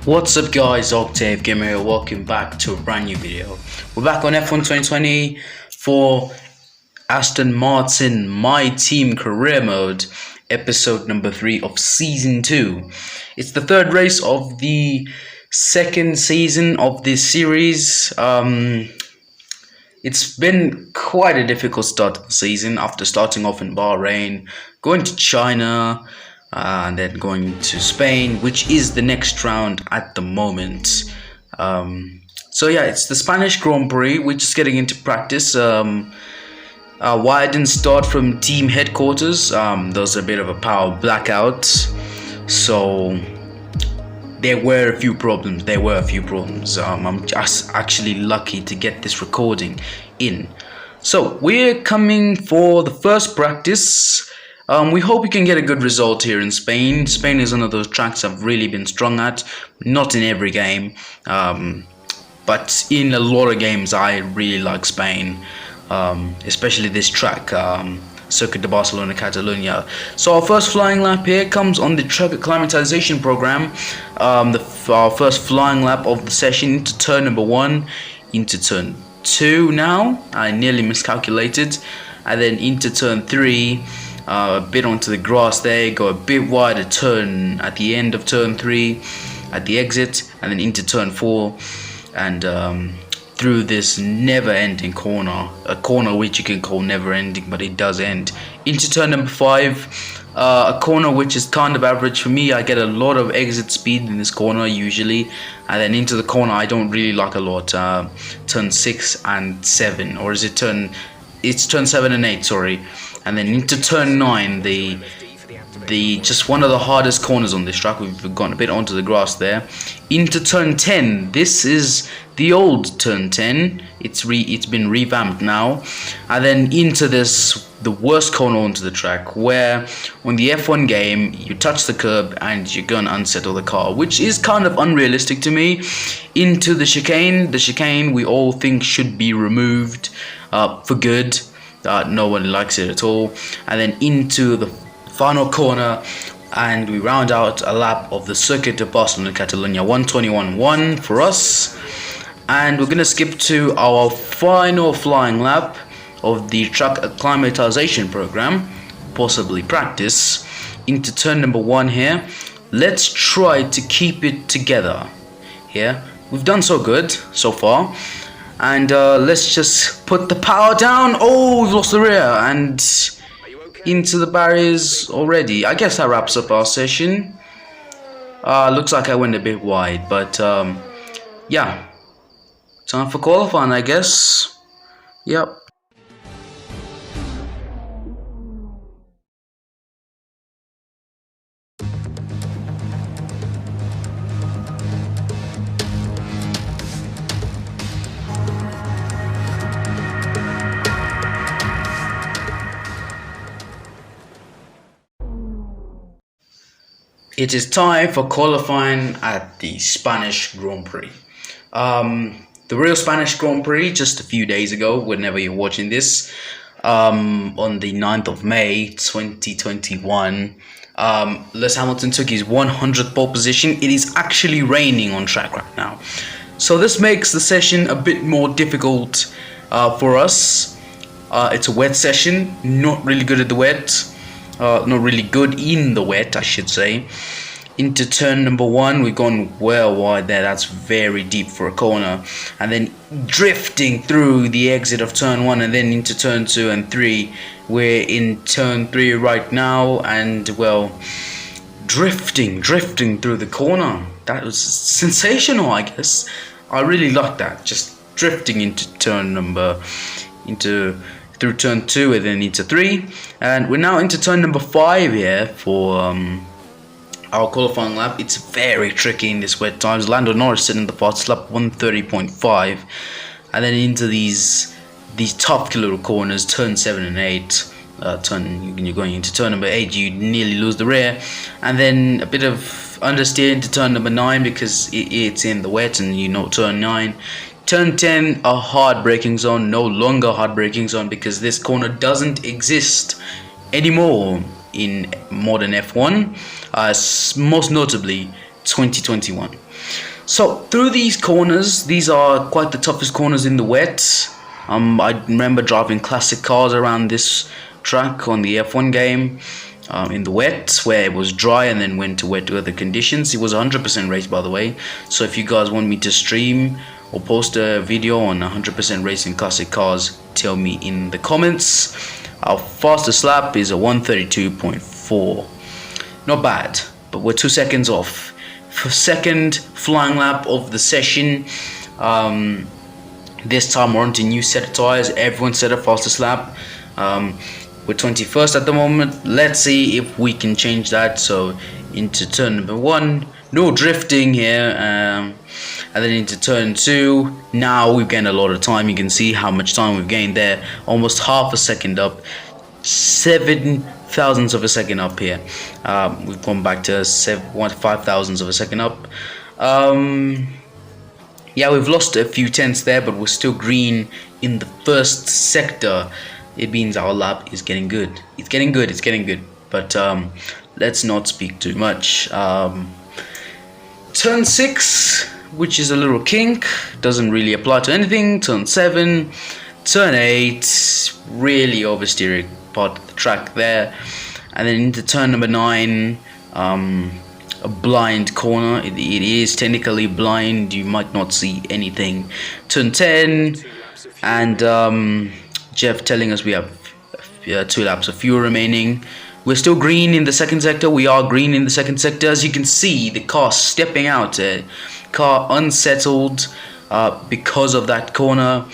What's up guys, Octave Gamer here, welcome back to a brand new video. We're back on F1 2020 for Aston Martin My Team Career Mode, episode number 3 of season 2. It's the third race of the second season of this series. It's been quite a difficult start of the season after starting off in Bahrain, going to China, and then going to Spain, which is the next round at the moment. So yeah, it's the Spanish Grand Prix. We're just getting into practice. Why I didn't start from team headquarters, there was a bit of a power blackout, so there were a few problems. I'm just actually lucky to get this recording in. So we're coming for the first practice. We hope we can get a good result here in Spain. Spain is one of those tracks I've really been strong at. Not in every game, but in a lot of games I really like Spain, especially this track, Circuit de Barcelona Catalunya. So our first flying lap here comes on the track acclimatization program. Our first flying lap of the session into turn number 1, into turn 2 now. I nearly miscalculated. And then into turn 3. A bit onto the grass there, go a bit wider turn at the end of turn 3 at the exit, and then into turn 4 and through this never-ending corner, a corner which you can call never-ending, but it does end, into turn number 5, a corner which is kind of average for me. I get a lot of exit speed in this corner usually, and then into the corner I don't really like a lot, turn 6 and 7, or is it it's turn 7 and 8, sorry. And then into turn 9, the just one of the hardest corners on this track. We've gone a bit onto the grass there. Into turn 10. This is the old turn 10. It's been revamped now. And then into the worst corner onto the track, where on the F1 game you touch the curb and you're gonna unsettle the car, which is kind of unrealistic to me. Into the chicane. The chicane we all think should be removed for good. No one likes it at all. And then into the final corner, and we round out a lap of the Circuit de Barcelona Catalunya, 1:21.1 for us. And we're gonna skip to our final flying lap of the track acclimatization program, possibly practice, into turn number 1 here. Let's try to keep it together here. We've done so good so far. And let's just put the power down. Oh, we've lost the rear and into the barriers already. I guess that wraps up our session. Looks like I went a bit wide, but yeah, time for qualifying, I guess. Yep. It is time for qualifying at the Spanish Grand Prix. The real Spanish Grand Prix just a few days ago, whenever you're watching this, on the 9th of May 2021, Lewis Hamilton took his 100th pole position. It is actually raining on track right now, so this makes the session a bit more difficult for us. It's a wet session, not really good at the wet. Not really good in the wet, I should say. Into turn number 1, we've gone well wide there. That's very deep for a corner. And then drifting through the exit of turn 1, and then into turn 2 and 3. We're in turn 3 right now, and well, drifting through the corner. That was sensational, I guess. I really liked that. Just drifting into through turn 2 and then into 3, and we're now into turn number 5 here for our qualifying lap. It's very tricky in this wet times. Lando Norris sitting in the fastest lap, 1:30.5, and then into these tough little corners, turn 7 and 8. You're going into turn number 8, you nearly lose the rear, and then a bit of understeer into turn number 9 because it's in the wet, and turn 9. Turn 10, a hard braking zone, no longer hard braking zone because this corner doesn't exist anymore in modern F1. Most notably, 2021. So through these corners, these are quite the toughest corners in the wet. I remember driving classic cars around this track on the F1 game in the wet, where it was dry and then went to wet weather conditions. It was a 100% race, by the way. So if you guys want me to stream or post a video on 100% racing classic cars, tell me in the comments. Our fastest lap is a 132.4. Not bad, but we're 2 seconds off. For second flying lap of the session. This time we're on to new set of tires. Everyone set a fastest lap. We're 21st at the moment. Let's see if we can change that. So into turn number 1, no drifting here, and then into turn 2. Now we've gained a lot of time. You can see how much time we've gained there. Almost half a second up, 7 thousandths of a second up here. We've gone back to 5 thousandths of a second up. Yeah, we've lost a few tenths there, but we're still green in the first sector. It means our lap is getting good. It's getting good. It's getting good. But let's not speak too much. Turn 6, which is a little kink, doesn't really apply to anything. Turn 7, turn 8, really oversteering part of the track there, and then into turn number 9, a blind corner. It is technically blind, you might not see anything. Turn 10, and Jeff telling us we have 2 laps of fuel remaining. We're still green in the second sector. We are green in the second sector. As you can see, the car stepping out, car unsettled because of that corner.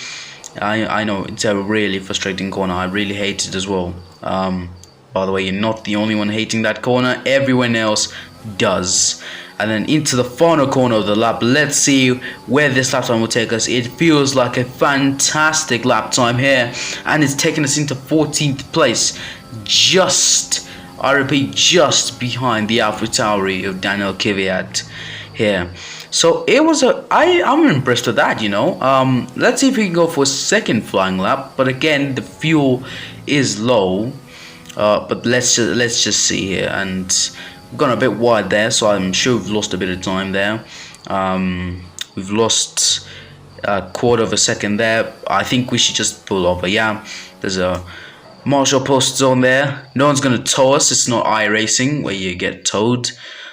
I know it's a really frustrating corner. I really hate it as well. By the way, you're not the only one hating that corner. Everyone else does. And then into the final corner of the lap. Let's see where this lap time will take us. It feels like a fantastic lap time here, and it's taking us into 14th place. Just, I repeat, just behind the AlphaTauri of Daniel Kvyat here. So it was I'm impressed with that, you know. Let's see if we can go for a second flying lap. But again, the fuel is low. But let's just see here. And we've gone a bit wide there, so I'm sure we've lost a bit of time there. We've lost a quarter of a second there. I think we should just pull over. Yeah, there's a marshal post zone there. No one's gonna tow us. It's not iRacing where you get towed.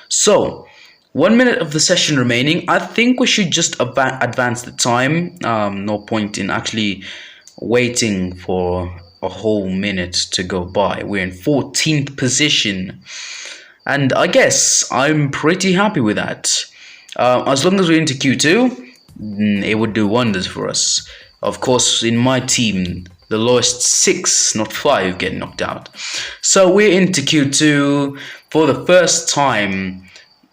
So 1 minute of the session remaining. I think we should just advance the time. No point in actually waiting for a whole minute to go by. We're in 14th position, and I guess I'm pretty happy with that. As long as we're into Q2, it would do wonders for us. Of course, in my team, the lowest 6, not 5, get knocked out. So we're into Q2 for the first time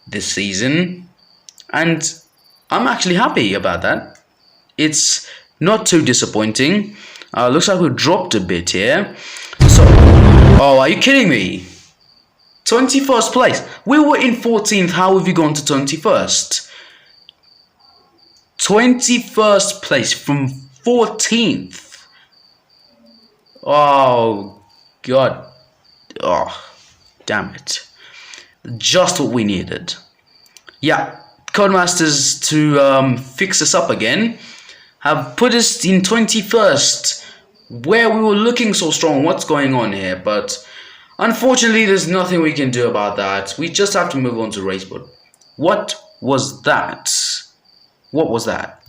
this season, and I'm actually happy about that. It's not too disappointing. Looks like we've dropped a bit here. So, oh, are you kidding me? 21st place. We were in 14th. How have you gone to 21st? 21st place from 14th. Oh, God. Oh, damn it. Just what we needed. Yeah, Codemasters, to fix us up again, have put us in 21st, where we were looking so strong. What's going on here? But unfortunately, there's nothing we can do about that. We just have to move on to Racebook. What was that? What was that?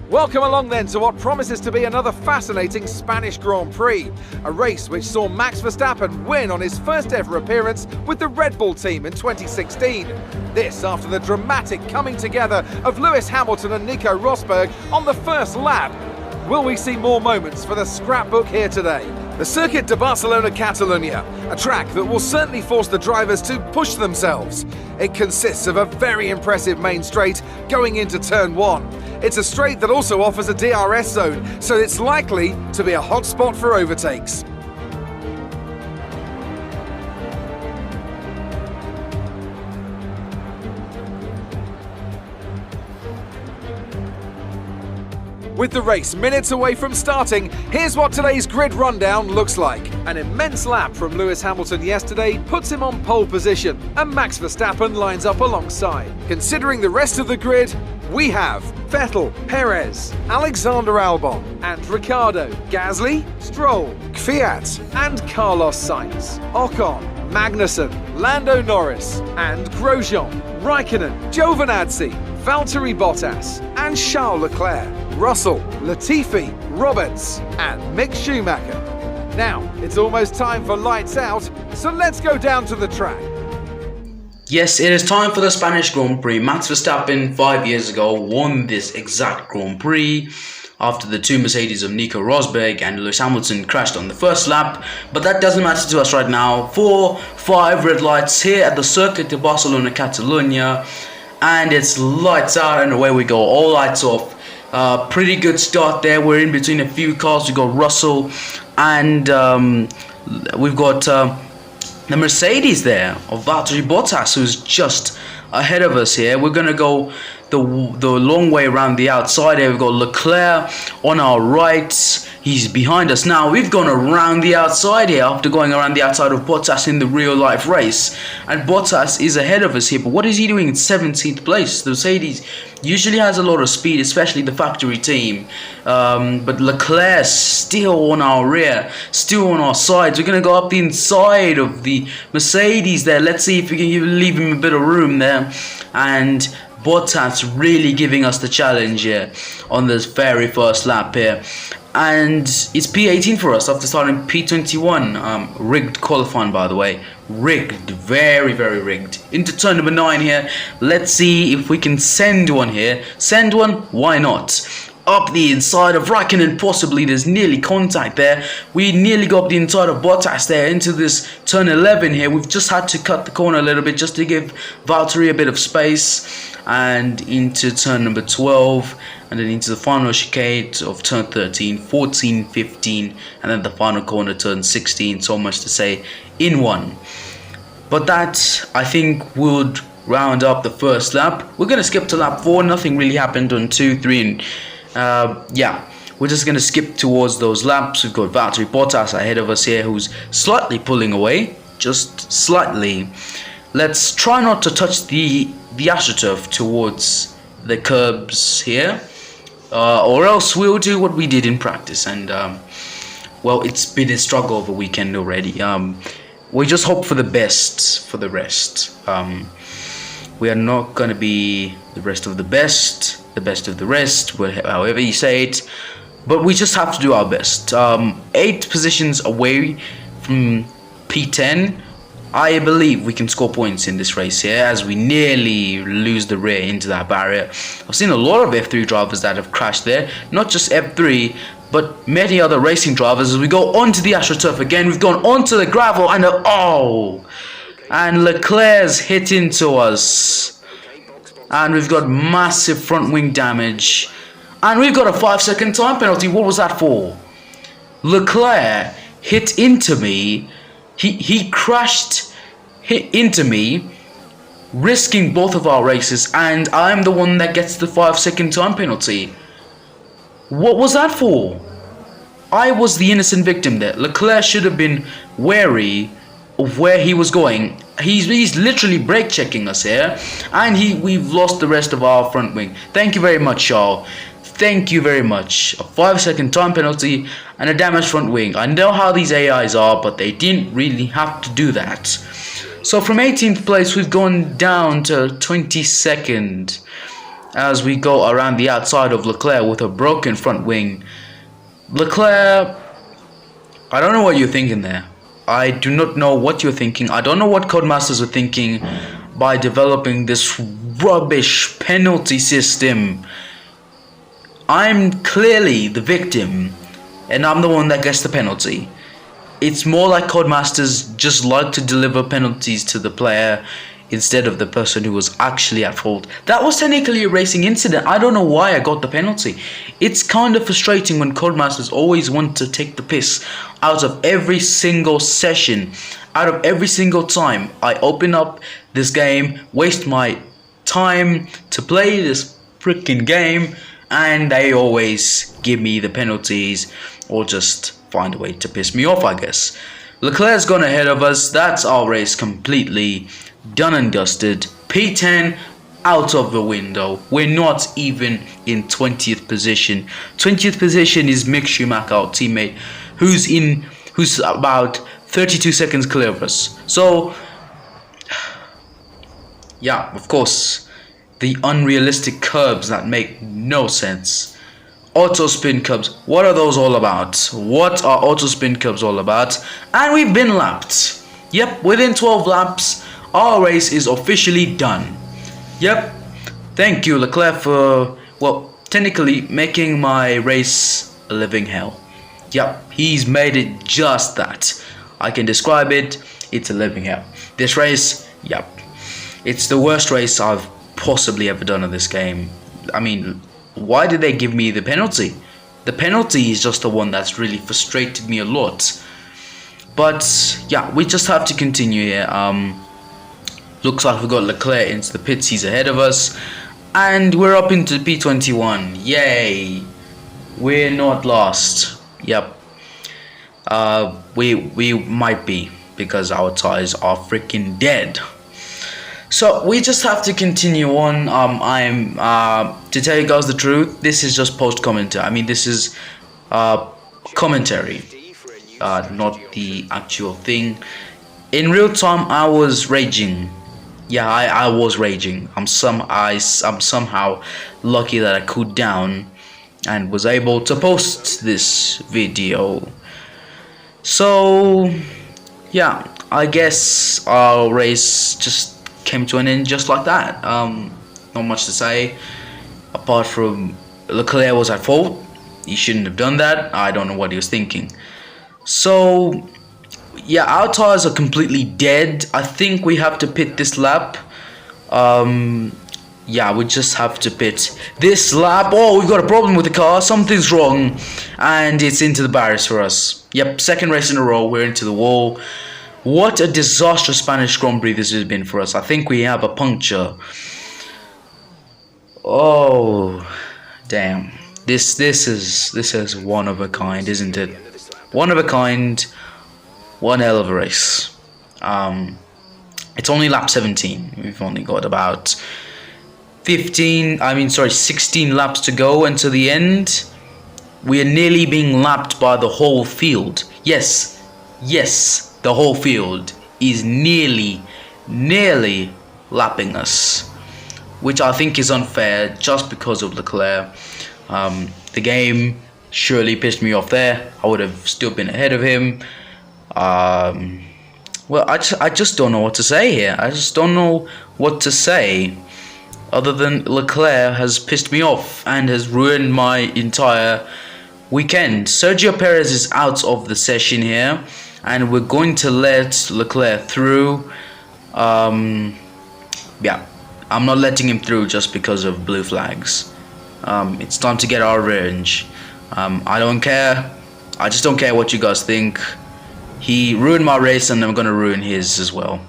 Welcome along then to what promises to be another fascinating Spanish Grand Prix, a race which saw Max Verstappen win on his first ever appearance with the Red Bull team in 2016. This after the dramatic coming together of Lewis Hamilton and Nico Rosberg on the first lap. Will we see more moments for the scrapbook here today? The Circuit de Barcelona-Catalunya, a track that will certainly force the drivers to push themselves. It consists of a very impressive main straight going into turn 1. It's a straight that also offers a DRS zone, so it's likely to be a hot spot for overtakes. With the race minutes away from starting, here's what today's grid rundown looks like. An immense lap from Lewis Hamilton yesterday puts him on pole position, and Max Verstappen lines up alongside. Considering the rest of the grid, we have Vettel, Perez, Alexander Albon and Ricciardo, Gasly, Stroll, Kvyat and Carlos Sainz, Ocon, Magnussen, Lando Norris and Grosjean, Raikkonen, Giovinazzi, Valtteri Bottas and Charles Leclerc, Russell, Latifi, Roberts and Mick Schumacher. Now, it's almost time for lights out, so let's go down to the track. Yes, it is time for the Spanish Grand Prix. Max Verstappen 5 years ago won this exact Grand Prix after the two Mercedes of Nico Rosberg and Lewis Hamilton crashed on the first lap. But that doesn't matter to us right now. 4-5 red lights here at the Circuit de Barcelona, Catalonia. And it's lights out and away we go, all lights off. Pretty good start there. We're in between a few cars. We've got Russell and we've got the Mercedes there of Valtteri Bottas, who's just ahead of us here. We're going to go the long way around the outside here. We've got Leclerc on our right. He's behind us now. We've gone around the outside here after going around the outside of Bottas in the real life race. And Bottas is ahead of us here. But what is he doing in 17th place? The Mercedes usually has a lot of speed, especially the factory team. But Leclerc still on our rear, still on our sides. We're going to go up the inside of the Mercedes there. Let's see if we can leave him a bit of room there. And Bottas really giving us the challenge here on this very first lap here. And it's P18 for us after starting P21. Rigged qualifying, by the way. Rigged. Very, very rigged. Into turn number 9 here. Let's see if we can send one here. Send one? Why not? Up the inside of Raikkonen, possibly. There's nearly contact there. We nearly got up the inside of Bottas there into this turn 11 here. We've just had to cut the corner a little bit just to give Valtteri a bit of space. And into turn number 12. And then into the final chicane of turn 13, 14, 15. And then the final corner, turn 16. So much to say in one. But that, I think, would round up the first lap. We're going to skip to lap 4. Nothing really happened on 2, 3 and... yeah, we're just going to skip towards those laps. We've got Valtteri Bottas ahead of us here, who's slightly pulling away, just slightly. Let's try not to touch the AstroTurf towards the curbs here, or else we'll do what we did in practice. And well, it's been a struggle of a weekend already. We just hope for the best for the rest. We are not going to be the rest of the best of the rest, however you say it, but we just have to do our best. 8 positions away from P10. I believe we can score points in this race here as we nearly lose the rear into that barrier. I've seen a lot of F3 drivers that have crashed there, not just F3 but many other racing drivers. As we go onto the AstroTurf again, we've gone onto the gravel and and Leclerc's hit into us. And we've got massive front wing damage. And we've got a 5-second time penalty. What was that for? Leclerc hit into me. He crashed into me, risking both of our races. And I'm the one that gets the 5-second time penalty. What was that for? I was the innocent victim there. Leclerc should have been wary of where he was going. He's literally brake checking us here, and we've lost the rest of our front wing. Thank you very much, Charles. Thank you very much. A 5-second time penalty and a damaged front wing. I know how these AIs are, but they didn't really have to do that. So from 18th place, we've gone down to 22nd as we go around the outside of Leclerc with a broken front wing. Leclerc, I don't know what you're thinking there. I do not know what you're thinking. I don't know what Codemasters are thinking by developing this rubbish penalty system. I'm clearly the victim, and I'm the one that gets the penalty. It's more like Codemasters just like to deliver penalties to the player instead of the person who was actually at fault. That was technically a racing incident. I don't know why I got the penalty. It's kind of frustrating when Codemasters always want to take the piss out of every single session, out of every single time I open up this game, waste my time to play this freaking game, and they always give me the penalties or just find a way to piss me off, I guess. Leclerc's gone ahead of us. That's our race completely done and dusted. P10 out of the window. We're not even in 20th position. 20th position is Mick Schumacher, our teammate, who's about 32 seconds clear of us. So yeah, of course, the unrealistic curbs that make no sense. Auto spin curbs, what are those all about? What are auto spin curbs all about? And we've been lapped. Yep, within 12 laps, our race is officially done. Yep, thank you Leclerc for, well, technically making my race a living hell. Yep, he's made it just that. I can describe it, it's a living hell. This race, yep, it's the worst race I've possibly ever done in this game. I mean, why did they give me the penalty? The penalty is just the one that's really frustrated me a lot. But yeah, we just have to continue here. Looks like we got Leclerc into the pits, he's ahead of us. And we're up into P21. Yay! We're not lost. Yep. We might be, because our tires are freaking dead. So we just have to continue on. I'm to tell you guys the truth, this is just post commentary. I mean, this is commentary, not the actual thing. In real time, I was raging. Yeah, I was raging. I'm somehow lucky that I cooled down and was able to post this video. So yeah, I guess our race just came to an end just like that. Not much to say apart from Leclerc was at fault. He shouldn't have done that. I don't know what he was thinking. So yeah, our tires are completely dead. I think we have to pit this lap. Yeah, we just have to pit this lap. Oh, we've got a problem with the car. Something's wrong, and it's into the barriers for us. Yep, second race in a row, we're into the wall. What a disastrous Spanish Grand Prix this has been for us. I think we have a puncture. Oh, damn. This is one of a kind, isn't it? One of a kind. One hell of a race. It's only lap 17. We've only got about 16 laps to go until the end. We are nearly being lapped by the whole field. Yes, the whole field is nearly lapping us, which I think is unfair just because of Leclerc. The game surely pissed me off there. I would have still been ahead of him. Well, I just don't know what to say here. I just don't know what to say other than Leclerc has pissed me off and has ruined my entire weekend. Sergio Perez is out of the session here, and we're going to let Leclerc through. Yeah, I'm not letting him through just because of blue flags. It's time to get our revenge. I don't care. I just don't care what you guys think. He ruined my race, and I'm gonna ruin his as well,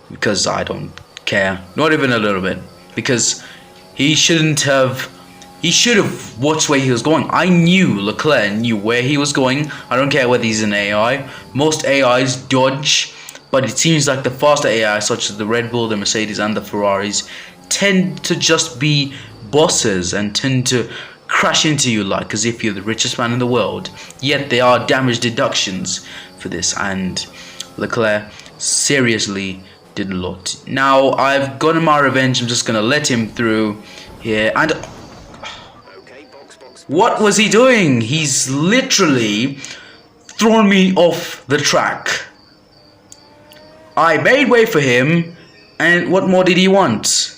because I don't care, not even a little bit. Because he should have watched where he was going. I knew Leclerc knew where he was going. I don't care whether he's an AI. Most AIs dodge, but it seems like the faster AI, such as the Red Bull, the Mercedes, and the Ferraris, tend to just be bosses and tend to crash into you like as if you're the richest man in the world. Yet there are damage deductions for this, and Leclerc seriously did a lot. Now I've gotten my revenge. I'm just gonna let him through here. And what was he doing? He's literally thrown me off the track. I made way for him, and what more did he want?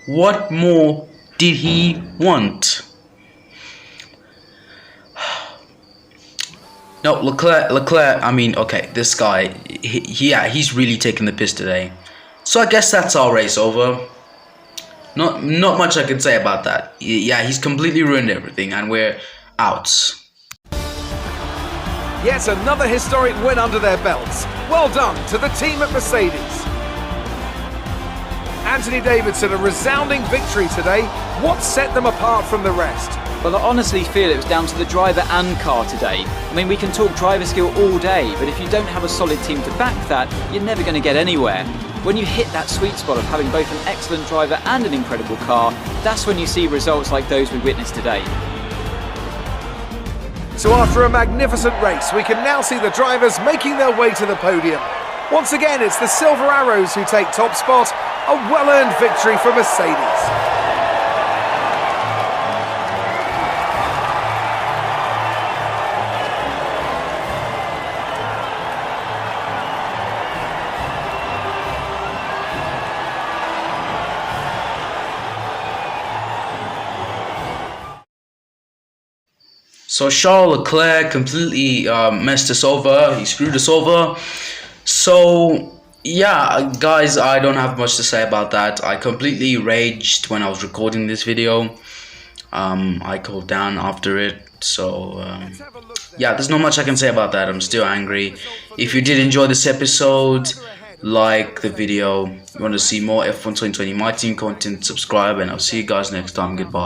What more did he want? No, Leclerc, I mean, okay, this guy, he's really taking the piss today. So I guess that's our race over. Not much I can say about that. Yeah, he's completely ruined everything, and we're out. Yet another historic win under their belts. Well done to the team at Mercedes. Anthony Davidson, a resounding victory today. What set them apart from the rest? Well, I honestly feel it was down to the driver and car today. I mean, we can talk driver skill all day, but if you don't have a solid team to back that, you're never going to get anywhere. When you hit that sweet spot of having both an excellent driver and an incredible car, that's when you see results like those we witnessed today. So after a magnificent race, we can now see the drivers making their way to the podium. Once again, it's the Silver Arrows who take top spot, a well-earned victory for Mercedes. So Charles Leclerc completely messed us over. He screwed us over. So yeah, guys, I don't have much to say about that. I completely raged when I was recording this video. I cooled down after it. So yeah, there's not much I can say about that. I'm still angry. If you did enjoy this episode, like the video. If you want to see more F1 2020 My Team content, subscribe, and I'll see you guys next time. Goodbye.